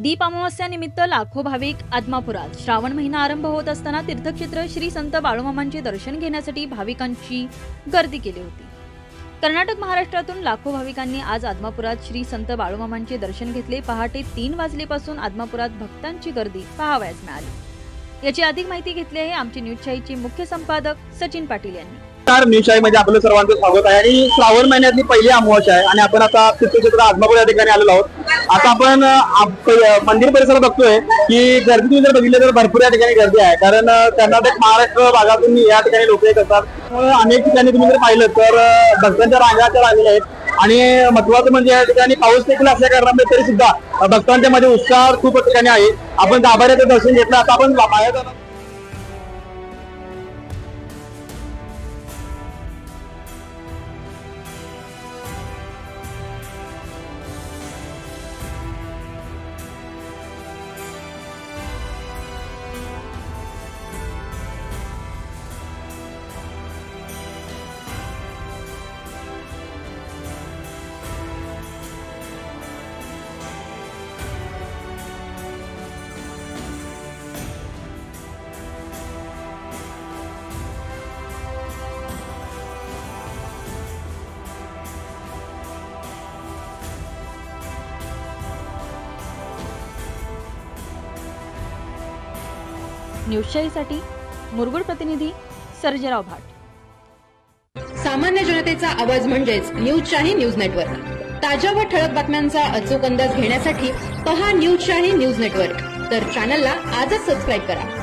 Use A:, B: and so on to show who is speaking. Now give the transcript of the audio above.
A: दीप अमावस्यानिमित्त लाखो भाविक आदमापुरात श्रावण महिना आरंभ होत असताना तीर्थक्षेत्र श्री संत बाळूमामांचे दर्शन घेण्यासाठी भाविकांची गर्दी केली होती। कर्नाटक महाराष्ट्रातून लाखो भाविकांनी आज आदमापुरात श्री संत बाळूमामांचे दर्शन घेतले। पहाटे 3 वाजल्यापासून आदमापुरात भक्तांची गर्दी पाहावयास मिळाली। याची अधिक माहिती घेतली आहे आमचे न्यूज शाहीचे मुख्य संपादक सचिन पाटील यांनी।
B: न्यूज शाही मध्ये आपलं सर्वांचं स्वागत आहे आणि श्रावण महिन्यातली पहिली अमावस्या आहे आणि आपण आता तीर्थक्षेत्र आदमापूर या ठिकाणी आलेलो आहोत। आता आपण मंदिर परिसर बघतोय की गर्दी तुम्ही जर बघितलं तर भरपूर या ठिकाणी गर्दी आहे, कारण कर्नाटक महाराष्ट्र भागातून या ठिकाणी लोक येत असतात। अनेक ठिकाणी तुम्ही जर पाहिलं तर भक्तांच्या रांगाच्या लागलेल्या आहेत आणि महत्वाचं म्हणजे या ठिकाणी पाऊस देखील असल्या कारणामुळे तरी सुद्धा भक्तांच्या मध्ये उत्साह खूप ठिकाणी आहे। आपण गाभाऱ्याचं दर्शन घेतलं। आता आपण बाहेर जाणार
A: न्यूज शाहीसाठी मुरगुड प्रतिनिधी सर्जेराव भाट।
C: सामान्य जनतेचा आवाज म्हणजेच न्यूज शाही न्यूज नेटवर्क। ताज्या व ठळक बातम्यांचा अचूक अंदाज घेण्यासाठी पहा न्यूज शाही न्यूज नेटवर्क। तर चॅनलला आजच सबस्क्राईब करा।